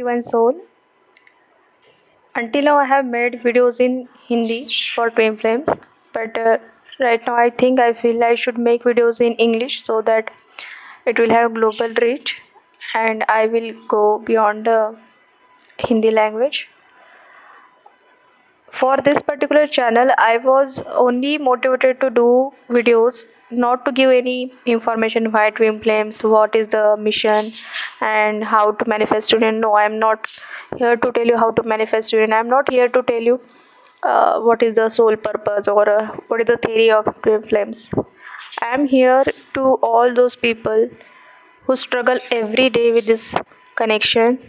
Divine Soul. Until now, I have made videos in Hindi for Twin Flames, but right now I feel I should make videos in English so that it will have global reach and I will go beyond the Hindi language. For this particular channel, I was only motivated to do videos, not to give any information why Twin Flames, what is the mission, and how to manifest student. No, I'm not here to tell you how to manifest student. I'm not here to tell you what is the sole purpose or what is the theory of Twin Flames. I'm here to all those people who struggle every day with this connection,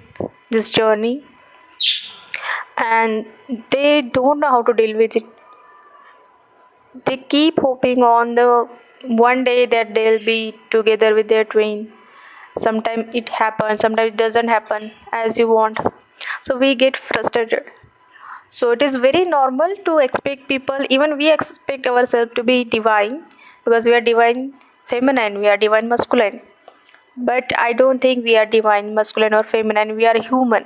this journey, and they don't know how to deal with it. They keep hoping on the one day that they'll be together with their twin. Sometimes it happens, sometimes it doesn't happen as you want. So we get frustrated. So it is very normal to expect people, even we expect ourselves to be divine because we are divine feminine, we are divine masculine. But I don't think we are divine masculine or feminine, we are human.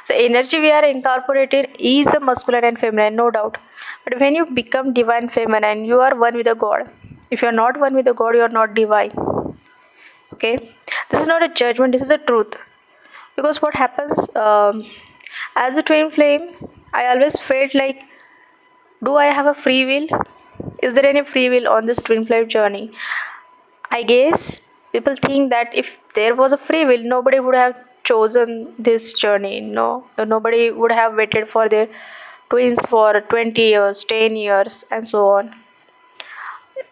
The energy we are incorporated is a masculine and feminine, no doubt. But when you become divine feminine, you are one with the God. If you are not one with the God, you are not divine. Okay, this is not a judgment, this is a truth. Because what happens as a twin flame, I always felt like, do I have a free will? Is there any free will on this twin flame journey? I guess people think that if there was a free will, nobody would have chosen this journey. No, nobody would have waited for their twins for 20 years, 10 years, and so on.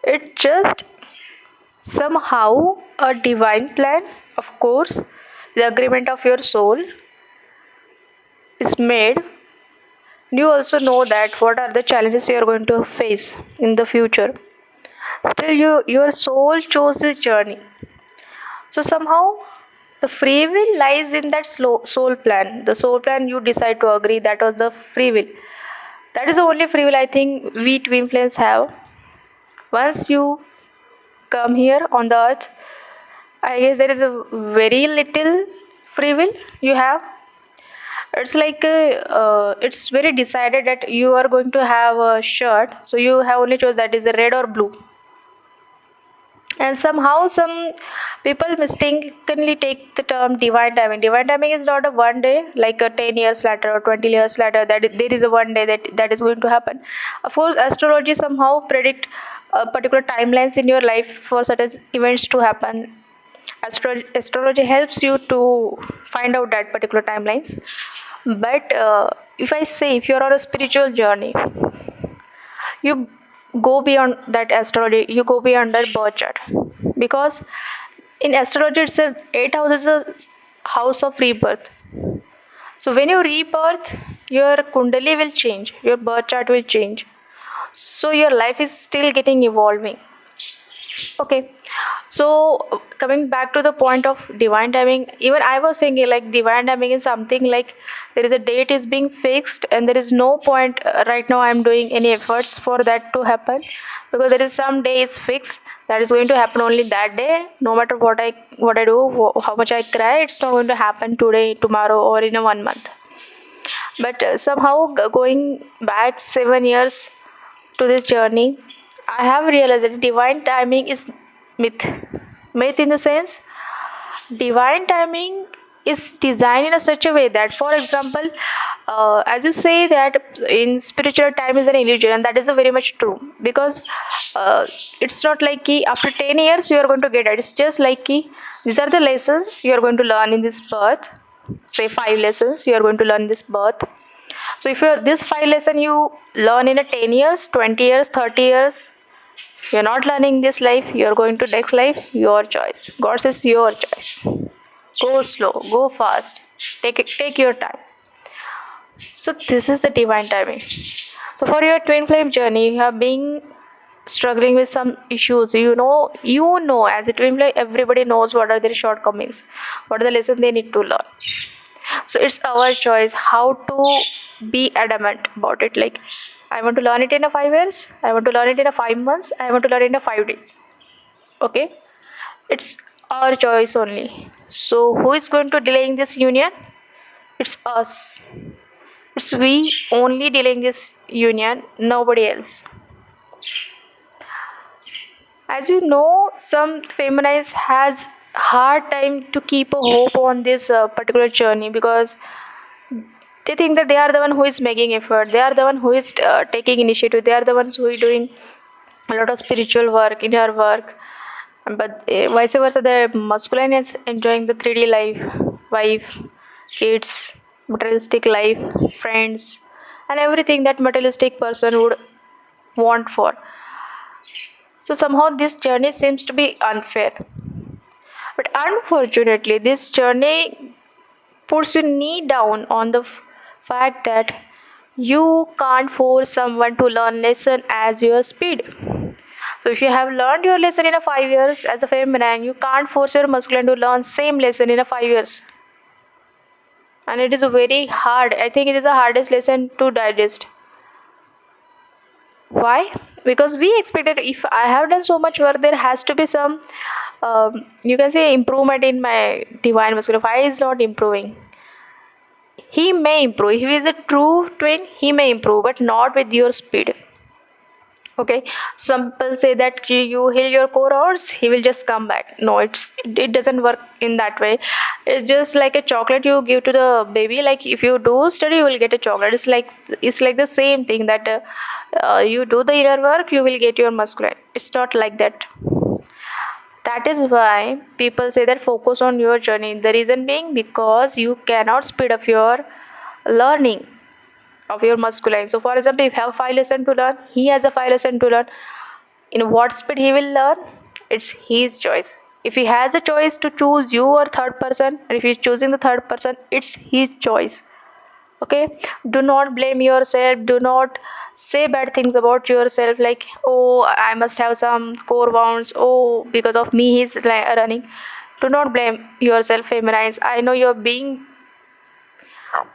It just somehow a divine plan, of course, the agreement of your soul is made. You also know that what are the challenges you are going to face in the future. Still, your soul chose this journey. So somehow the free will lies in that soul plan. The soul plan you decide to agree, that was the free will. That is the only free will I think we twin flames have. Once you come here on the earth, I guess there is a very little free will you have. It's like it's very decided that you are going to have a shirt, so you have only choose that is a red or blue. And somehow some people mistakenly take the term divine timing. Divine timing is not a one day, like a 10 years later or 20 years later, that there is a one day that is going to happen. Of course, astrology somehow predict particular timelines in your life for certain events to happen. Astrology helps you to find out that particular timelines. But if I say, if you're on a spiritual journey, you go beyond that astrology, you go beyond that birth chart. Because in astrology itself, 8 house is a house of rebirth. So when you rebirth, your kundali will change, your birth chart will change, so your life is still getting evolving. Okay, so coming back to the point of divine timing, even I was thinking like divine timing is something like there is a date is being fixed and there is no point right now I'm doing any efforts for that to happen, because there is some day it's fixed that is going to happen only that day. No matter what I do, how much I cry, it's not going to happen today, tomorrow, or in a 1 month. But somehow going back 7 years to this journey, I have realized that divine timing is myth. Myth in the sense, divine timing is designed in a such a way that, for example, as you say that in spiritual time is an illusion, and that is a very much true. Because it's not like after 10 years you are going to get it. It's just like these are the lessons you are going to learn in this birth. Say 5 lessons you are going to learn in this birth. So if you're this 5 lesson you learn in a 10 years, 20 years, 30 years, you're not learning this life, you're going to next life, your choice. God says your choice. Go slow, go fast, take your time. So this is the divine timing. So for your twin flame journey, you have been struggling with some issues. You know as a twin flame, everybody knows what are their shortcomings, what are the lessons they need to learn. So it's our choice how to be adamant about it. Like, I want to learn it in a 5 years, I want to learn it in a 5 months, I want to learn it in a 5 days. Okay, it's our choice only. So who is going to delay in this union? It's us. It's we only dealing this union, nobody else. As you know, some feminists has hard time to keep a hope on this particular journey because they think that they are the one who is making effort. They are the one who is taking initiative. They are the ones who are doing a lot of spiritual work, inner work. But vice versa, the masculine is enjoying the 3D life, wife, kids, materialistic life, friends, and everything that materialistic person would want for. So somehow this journey seems to be unfair. But unfortunately, this journey puts your knee down on the fact that you can't force someone to learn lesson as your speed. So if you have learned your lesson in a 5 years as a feminine, you can't force your masculine to learn same lesson in a 5 years. And it is a very hard. I think it is the hardest lesson to digest. Why? Because we expected if I have done so much work, there has to be some, you can say, improvement in my divine masculine. Why is not improving? He may improve. If he is a true twin, he may improve, but not with your speed. Okay, some people say that you heal your core hours, he will just come back. No, it doesn't work in that way. It's just like a chocolate you give to the baby. Like if you do study, you will get a chocolate. It's like the same thing that you do the inner work, you will get your masculine. It's not like that. That is why people say that focus on your journey. The reason being because you cannot speed up your learning of your masculine. So, for example, if you have 5 lessons to learn, he has a 5 lesson to learn. In what speed he will learn, it's his choice. If he has a choice to choose you or third person, and if he's choosing the third person, it's his choice. Okay, do not blame yourself. Do not say bad things about yourself like, oh, I must have some core wounds. Oh, because of me, he's running. Do not blame yourself, feminines. I know you're being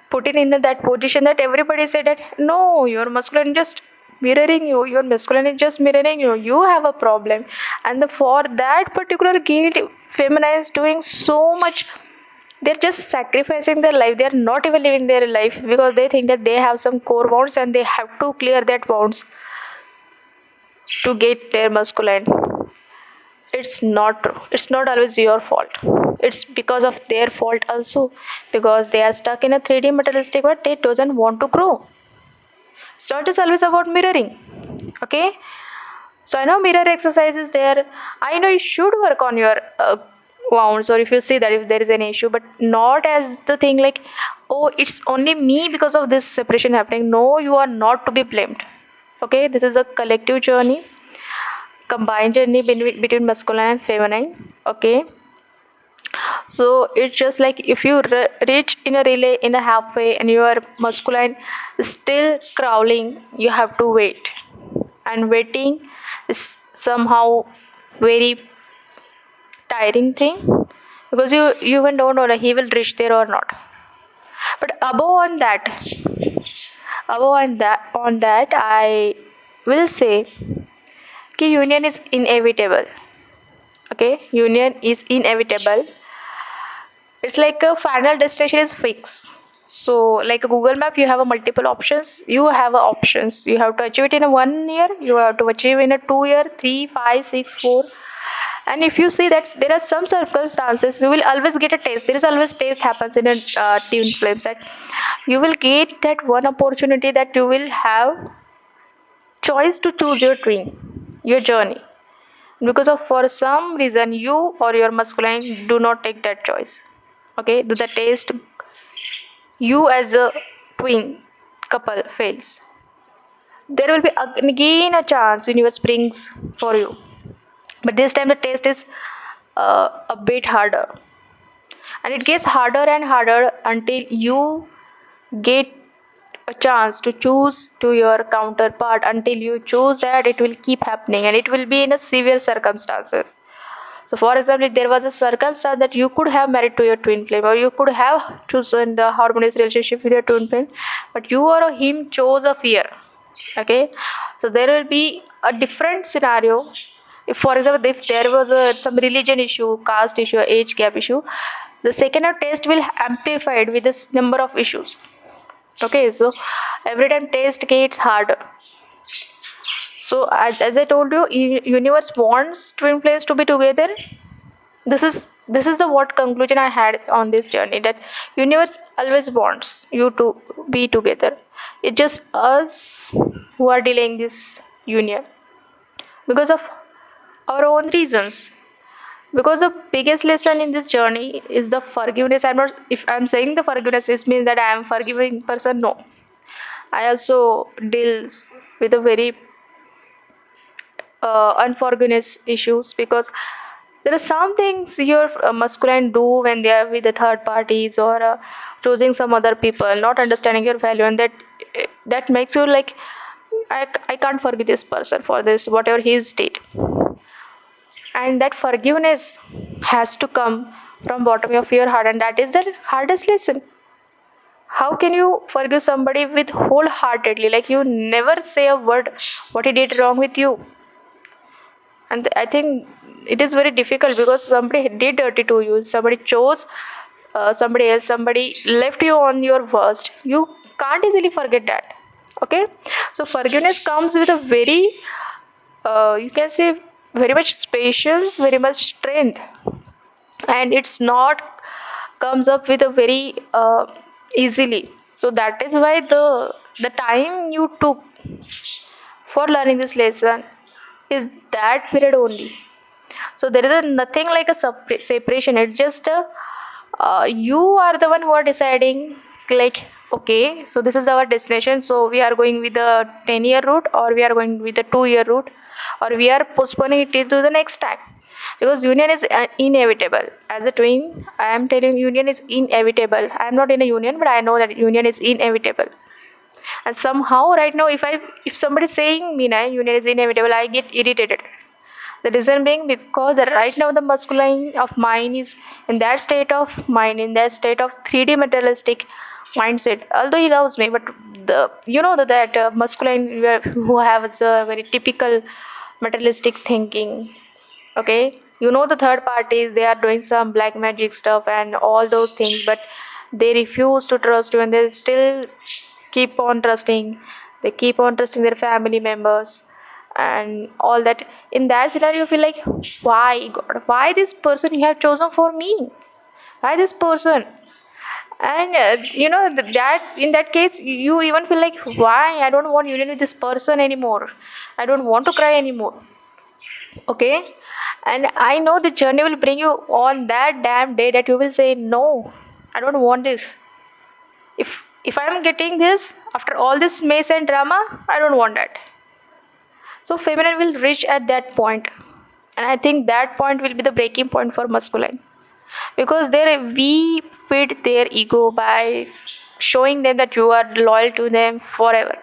put in that position that everybody said that no, your masculine just mirroring you, your masculine is just mirroring you, you have a problem. And for that particular guilt, feminine is doing so much. They're just sacrificing their life. They're not even living their life because they think that they have some core wounds and they have to clear that wounds to get their masculine. It's not true. It's not always your fault. It's because of their fault also, because they are stuck in a 3D materialistic world. They doesn't want to grow. It's not just always about mirroring. Okay, so I know mirror exercises there. I know you should work on your wounds, or if you see that if there is an issue, but not as the thing like, oh, it's only me because of this separation happening. No, you are not to be blamed. Okay, this is a collective journey, combined journey between masculine and feminine. Okay, so it's just like if you reach in a relay in a halfway and your masculine is still crawling, you have to wait. And waiting is somehow very tiring thing because you even don't know that he will reach there or not. But above on that I will say कि union is inevitable. Okay, union is inevitable. It's like a final destination is fixed. So like a Google map, you have a multiple options. You have a options, you have to achieve it in a 1 year, you have to achieve in a 2 year, 3, 5, 6, 4. And if you see that there are some circumstances, you will always get a taste. There is always taste happens in a twin flames, that you will get that one opportunity that you will have choice to choose your twin, your journey, because of for some reason you or your masculine do not take that choice. Okay, the taste, you as a twin couple fails, there will be again a chance universe brings for you, but this time the test is a bit harder, and it gets harder and harder until you get a chance to choose to your counterpart. Until you choose that, it will keep happening and it will be in a severe circumstances. So for example, if there was a circumstance that you could have married to your twin flame, or you could have chosen the harmonious relationship with your twin flame, but you or him chose a fear. Okay, so there will be a different scenario If for example, if there was some religion issue, caste issue, age gap issue, the second round test will amplify it with this number of issues. Okay, so every time test gets harder. So as I told you, universe wants twin flames to be together. This is the what conclusion I had on this journey, that universe always wants you to be together. It's just us who are delaying this union because of our own reasons. Because the biggest lesson in this journey is the forgiveness. I'm not, if I'm saying the forgiveness, it means that I am forgiving person. No, I also deals with a very unforgiveness issues, because there are some things your masculine do when they are with the third parties, or choosing some other people, not understanding your value, and that makes you like, I can't forgive this person for this whatever he did. And that forgiveness has to come from bottom of your heart, and that is the hardest lesson. How can you forgive somebody with wholeheartedly, like you never say a word what he did wrong with you? And I think it is very difficult, because somebody did dirty to you, somebody chose somebody else, somebody left you on your worst. You can't easily forget that. Okay, so forgiveness comes with a very, you can say, very much patience, very much strength, and it's not comes up with a very easily. So that is why the time you took for learning this lesson is that period only. So there is nothing like a separation. It's just a, you are the one who are deciding, like, okay, so this is our destination, so we are going with the 10-year route, or we are going with the 2-year route, or we are postponing it to the next time. Because union is inevitable. As a twin, I am telling you, union is inevitable. I am not in a union, but I know that union is inevitable. And somehow right now, if somebody is saying me na union is inevitable, I get irritated. The reason being, because right now the masculine of mine is in that state of mind, in that state of 3D materialistic mindset. Although he loves me, but the that masculine who have a very typical materialistic thinking. Okay, the third parties, they are doing some black magic stuff and all those things, but they refuse to trust you, and they still keep on trusting. They keep on trusting their family members and all that. In that scenario, you feel like, why God, why this person you have chosen for me, why this person? And that in that case, you even feel like, why I don't want union with this person anymore, I don't want to cry anymore. Okay, and I know the journey will bring you on that damn day that you will say, no, I don't want this. If I'm getting this after all this mess and drama, I don't want that. So feminine will reach at that point, and I think that point will be the breaking point for masculine, because there we feed their ego by showing them that you are loyal to them forever,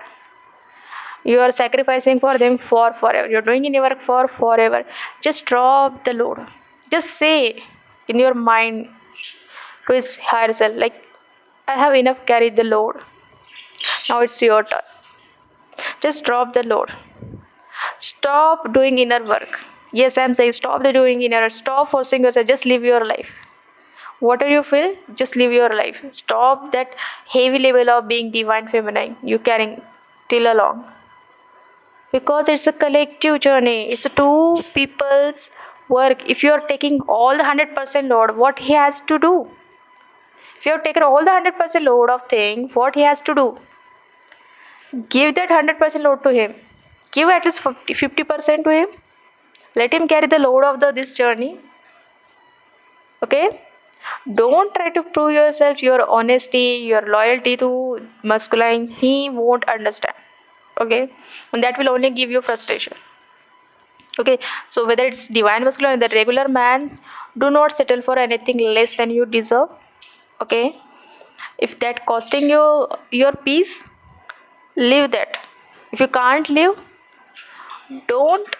you are sacrificing for them for forever, you're doing any work for forever. Just drop the load. Just say in your mind to his higher self, like, I have enough carried the load, now it's your turn. Just drop the load. Stop doing inner work. Yes, I'm saying stop the doing inner, stop forcing yourself, just live your life. Whatever you feel, just live your life. Stop that heavy level of being divine feminine you carrying till along, because it's a collective journey, it's a two people's work. If you are taking all the 100% load, what he has to do? If you have taken all the 100% load of thing, what he has to do? Give that 100% load to him. Give at least 50% to him. Let him carry the load of this journey. Okay, don't try to prove yourself, your honesty, your loyalty to masculine. He won't understand. Okay, and that will only give you frustration. Okay, so whether it's divine masculine or the regular man, do not settle for anything less than you deserve. Okay, if that costing you your peace, leave that. If you can't live, don't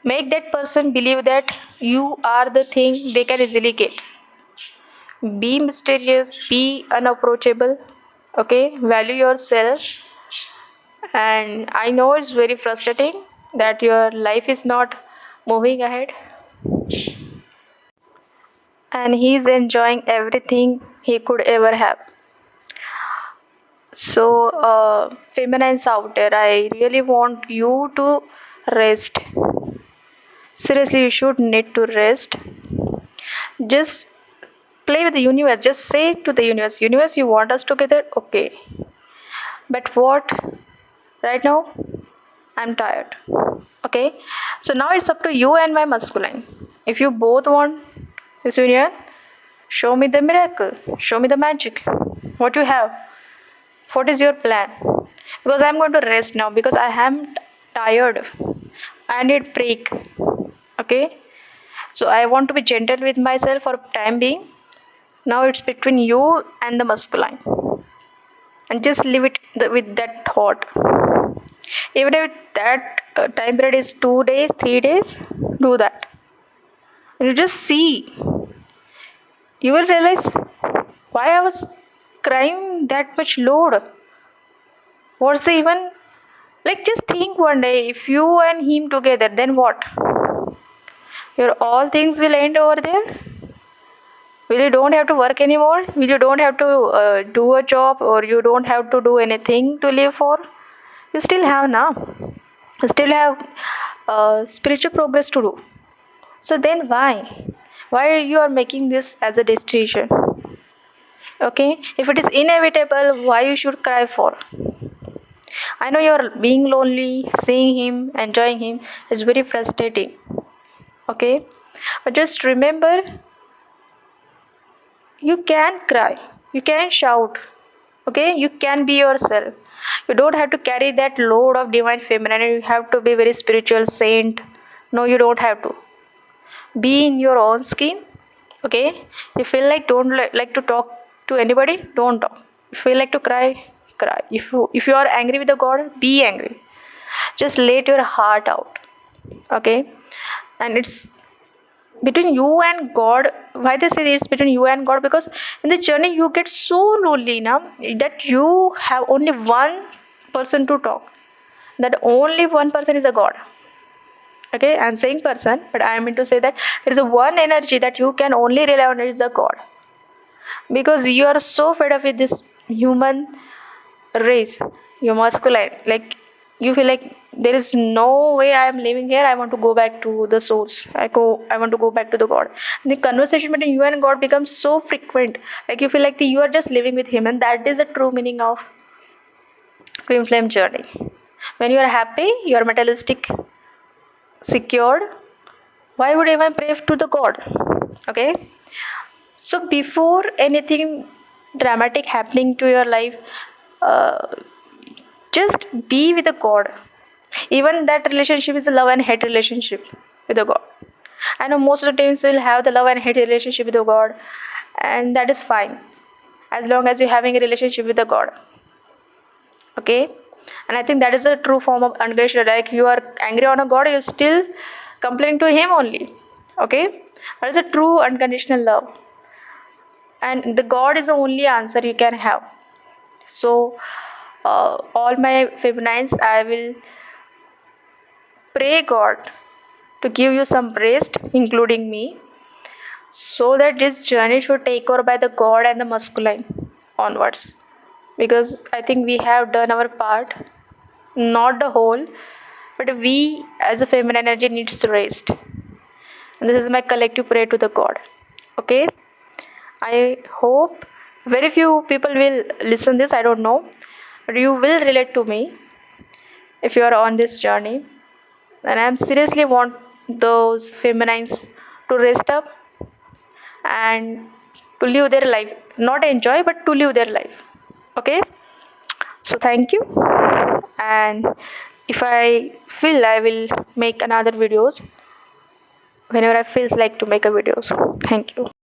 make that person believe that you are the thing they can easily get. Be mysterious, be unapproachable. Okay, value yourself. And I know it's very frustrating that your life is not moving ahead, and he's enjoying everything he could ever have. So, feminines out there, I really want you to rest. Seriously, you should need to rest. Just play with the universe. Just say to the universe, you want us together? Okay. But what? Right now, I'm tired. Okay. So now it's up to you and my masculine. If you both want this union, show me the miracle. Show me the magic. What you have? What is your plan? Because I'm going to rest now because I am tired. I need break. Okay. So I want to be gentle with myself for time being. Now it's between you and the masculine, and just leave it with that thought. Even if that time period is 2 days, 3 days, do that. And you just see, you will realize why I was crying that much load. What's the even like? Just think one day if you and him together, then what? Your all things will end over there. Will you don't have to work anymore? Will you don't have to do a job, or you don't have to do anything to live for? You still have now. You still have spiritual progress to do. So then why you are making this as a decision? Okay, if it is inevitable, why you should cry for? I know you're being lonely, seeing him, enjoying him is very frustrating. Okay, but just remember, you can cry, you can shout. Okay, you can be yourself. You don't have to carry that load of divine feminine and you have to be very spiritual saint. No, you don't have to be in your own skin. Okay, you feel like don't like to talk to anybody, don't talk. You feel like to cry, cry. If you are angry with the god, be angry. Just let your heart out. Okay, and it's between you and god. Why they say it's between you and god? Because in the journey you get so lonely now that you have only one person to talk. That only one person is a god. Okay, I'm saying person, but I mean to say that there is a one energy that you can only rely on, is a god. Because you are so fed up with this human race, you're masculine, like you feel like there is no way I am living here. I want to go back to the source. I want to go back to the god. The conversation between you and god becomes so frequent, like you feel like you are just living with him, and that is the true meaning of twin flame journey. When you are happy, you are materialistic, secured, why would even pray to the god? Okay, so before anything dramatic happening to your life, uh, just be with the god. Even that relationship is a love and hate relationship with the god. I know most of the times we'll have the love and hate relationship with the god, and that is fine as long as you're having a relationship with the god. Okay, and I think that is a true form of unconditional. Like you are angry on a god, you still complain to him only. Okay, that is a true unconditional love, and the god is the only answer you can have. So all my feminines, I will pray god to give you some rest, including me, so that this journey should take over by the god and the masculine onwards. Because I think we have done our part, not the whole, but we as a feminine energy needs to rest. And this is my collective prayer to the god. Okay, I hope very few people will listen this, I don't know, but you will relate to me if you are on this journey. And I am seriously want those feminines to rest up and to live their life, not enjoy but to live their life. Okay, so thank you. And if I feel, I will make another videos whenever I feels like to make a videos. Thank you.